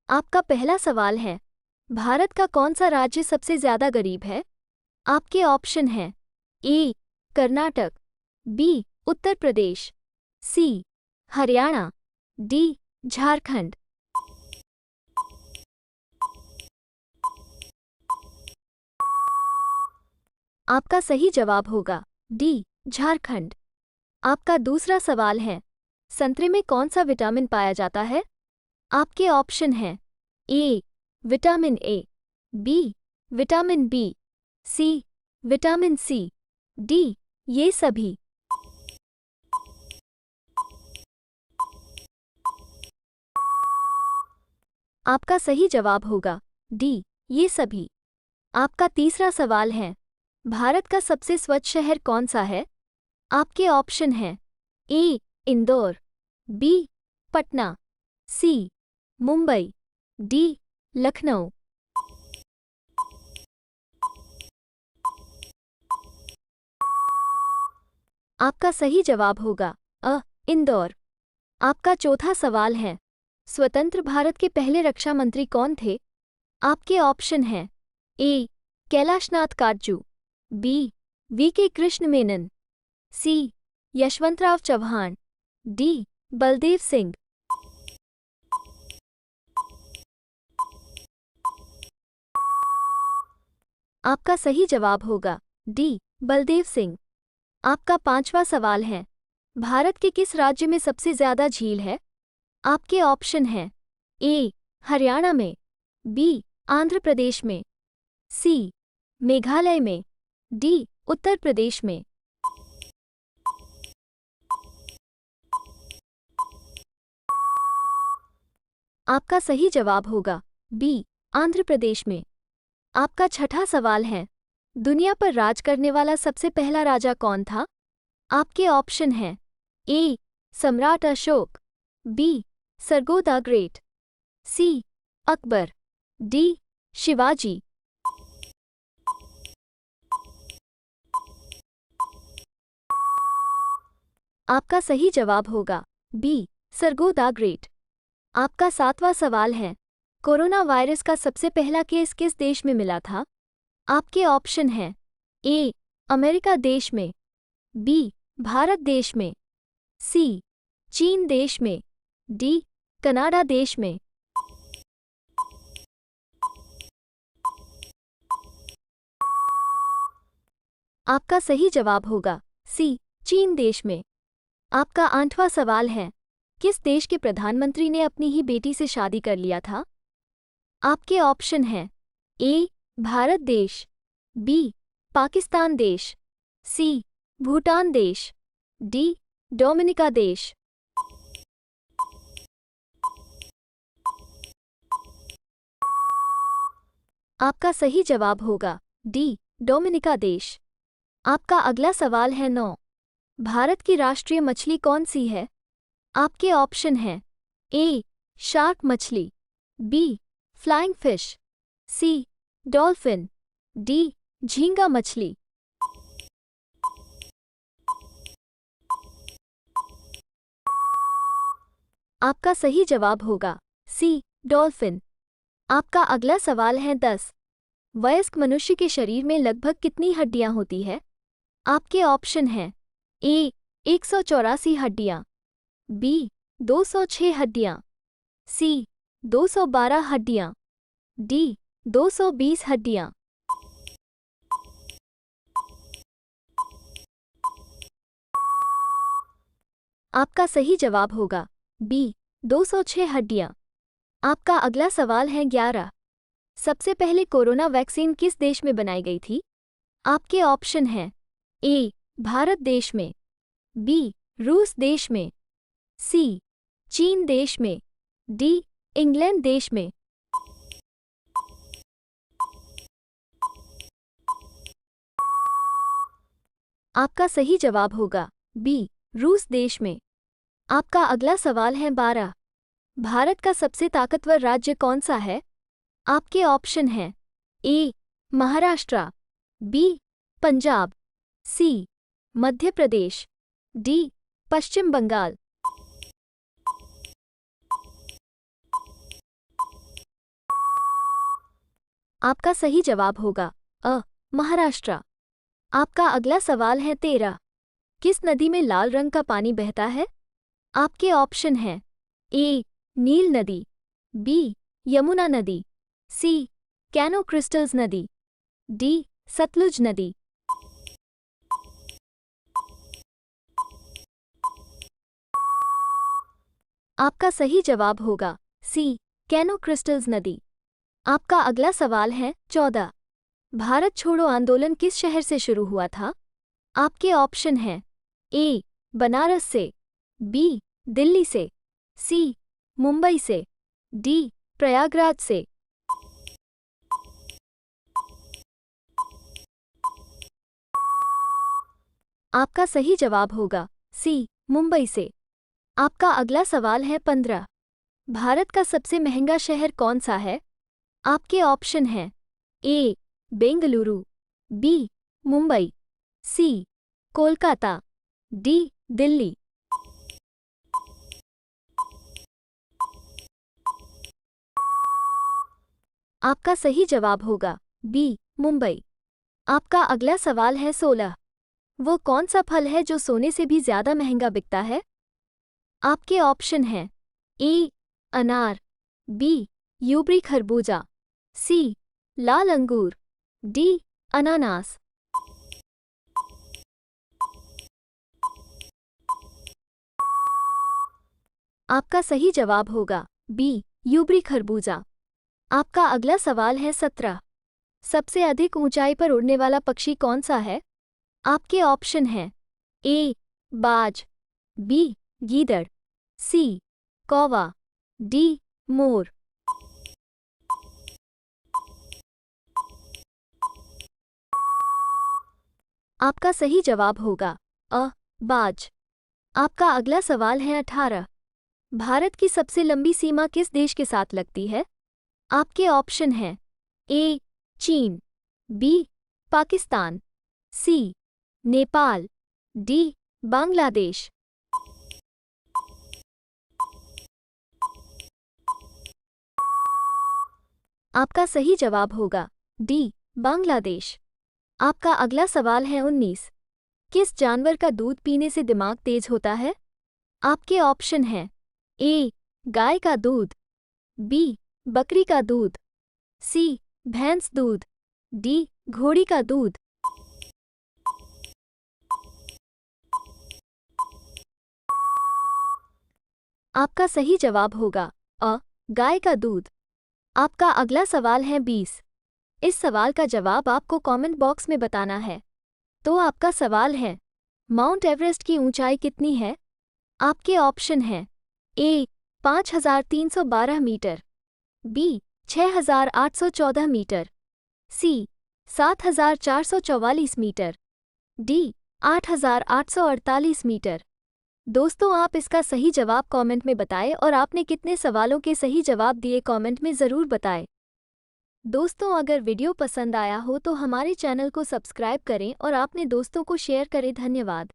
आपका पहला सवाल है, भारत का कौन सा राज्य सबसे ज्यादा गरीब है? आपके ऑप्शन हैं ए. कर्नाटक, बी. उत्तर प्रदेश, सी. हरियाणा, डी. झारखंड। आपका सही जवाब होगा डी. झारखंड। आपका दूसरा सवाल है, संतरे में कौन सा विटामिन पाया जाता है? आपके ऑप्शन हैं A. Vitamin A, B. Vitamin B, C. Vitamin C, D. ये सभी। आपका सही जवाब होगा डी. ये सभी। आपका तीसरा सवाल है, भारत का सबसे स्वच्छ शहर कौन सा है? आपके ऑप्शन हैं ए. इंदौर, बी. पटना, सी. मुंबई, डी. लखनऊ। आपका सही जवाब होगा अ. इंदौर। आपका चौथा सवाल है, स्वतंत्र भारत के पहले रक्षा मंत्री कौन थे? आपके ऑप्शन हैं ए. कैलाशनाथ काटजू, बी. वी.के. कृष्ण मेनन, सी. यशवंतराव चव्हाण, डी. बलदेव सिंह। आपका सही जवाब होगा डी. बलदेव सिंह। आपका पांचवा सवाल है, भारत के किस राज्य में सबसे ज्यादा झील है? आपके ऑप्शन हैं ए. हरियाणा में, बी. आंध्र प्रदेश में, सी. मेघालय में, डी. उत्तर प्रदेश में। आपका सही जवाब होगा बी. आंध्र प्रदेश में। आपका छठा सवाल है, दुनिया पर राज करने वाला सबसे पहला राजा कौन था? आपके ऑप्शन हैं ए. सम्राट अशोक, बी. सरगोदा ग्रेट, सी. अकबर, डी. शिवाजी। आपका सही जवाब होगा बी. सरगोदा ग्रेट। आपका सातवां सवाल है, कोरोना वायरस का सबसे पहला केस किस देश में मिला था? आपके ऑप्शन हैं ए. अमेरिका देश में, बी. भारत देश में, सी. चीन देश में, डी. कनाडा देश में। आपका सही जवाब होगा सी. चीन देश में। आपका आठवां सवाल है, किस देश के प्रधानमंत्री ने अपनी ही बेटी से शादी कर लिया था? आपके ऑप्शन हैं ए. भारत देश, बी. पाकिस्तान देश, सी. भूटान देश, डी. डोमिनिका देश। आपका सही जवाब होगा डी. डोमिनिका देश। आपका अगला सवाल है 9. भारत की राष्ट्रीय मछली कौन सी है? आपके ऑप्शन हैं ए. शार्क मछली, B. Flying fish, C. Dolphin, D. झींगा मछली। आपका सही जवाब होगा सी. डॉल्फिन। आपका अगला सवाल है 10. वयस्क मनुष्य के शरीर में लगभग कितनी हड्डियां होती है? आपके ऑप्शन हैं ए. 184 हड्डियां, बी. 206 हड्डियां, सी. 212 हड्डियां, डी. 220 हड्डियां। आपका सही जवाब होगा बी. 206 हड्डियां। आपका अगला सवाल है 11. सबसे पहले कोरोना वैक्सीन किस देश में बनाई गई थी? आपके ऑप्शन हैं ए. भारत देश में, बी. रूस देश में, सी. चीन देश में, डी. इंग्लैंड देश में। आपका सही जवाब होगा बी. रूस देश में। आपका अगला सवाल है 12. भारत का सबसे ताकतवर राज्य कौन सा है? आपके ऑप्शन हैं ए. महाराष्ट्र, बी. पंजाब, सी. मध्य प्रदेश, डी. पश्चिम बंगाल। आपका सही जवाब होगा महाराष्ट्र। आपका अगला सवाल है 13। किस नदी में लाल रंग का पानी बहता है? आपके ऑप्शन हैं ए. नील नदी, बी. यमुना नदी, सी. कैनो क्रिस्टल्स नदी, डी. सतलुज नदी। आपका सही जवाब होगा सी. कैनो क्रिस्टल्स नदी। आपका अगला सवाल है 14। भारत छोड़ो आंदोलन किस शहर से शुरू हुआ था? आपके ऑप्शन हैं ए. बनारस से, बी. दिल्ली से, सी. मुंबई से, डी. प्रयागराज से। आपका सही जवाब होगा सी. मुंबई से। आपका अगला सवाल है 15। भारत का सबसे महंगा शहर कौन सा है? आपके ऑप्शन हैं ए. बेंगलुरु, बी. मुंबई, सी. कोलकाता, डी. दिल्ली। आपका सही जवाब होगा बी. मुंबई। आपका अगला सवाल है 16। वो कौन सा फल है जो सोने से भी ज्यादा महंगा बिकता है? आपके ऑप्शन हैं ए. अनार, बी. यूबरी खरबूजा, सी. लाल अंगूर, डी. अनानास। आपका सही जवाब होगा बी. यूबरी खरबूजा। आपका अगला सवाल है 17। सबसे अधिक ऊंचाई पर उड़ने वाला पक्षी कौन सा है? आपके ऑप्शन हैं ए. बाज, बी. गीदड़, सी. कौवा, डी. मोर। आपका सही जवाब होगा बाज। आपका अगला सवाल है 18। भारत की सबसे लंबी सीमा किस देश के साथ लगती है? आपके ऑप्शन हैं ए. चीन, बी. पाकिस्तान, सी. नेपाल, डी. बांग्लादेश। आपका सही जवाब होगा डी. बांग्लादेश। आपका अगला सवाल है 19। किस जानवर का दूध पीने से दिमाग तेज होता है? आपके ऑप्शन हैं ए. गाय का दूध, बी. बकरी का दूध, सी. भैंस दूध, डी. घोड़ी का दूध। आपका सही जवाब होगा गाय का दूध। आपका अगला सवाल है 20। इस सवाल का जवाब आपको कमेंट बॉक्स में बताना है। तो आपका सवाल है माउंट एवरेस्ट की ऊंचाई कितनी है? आपके ऑप्शन हैं ए. 5312 मीटर, बी. 6814 मीटर, सी. 7444 मीटर, डी. 8848 मीटर। दोस्तों, आप इसका सही जवाब कमेंट में बताएं और आपने कितने सवालों के सही जवाब दिए कमेंट में ज़रूर बताएं। दोस्तों, अगर वीडियो पसंद आया हो तो हमारे चैनल को सब्सक्राइब करें और अपने दोस्तों को शेयर करें। धन्यवाद।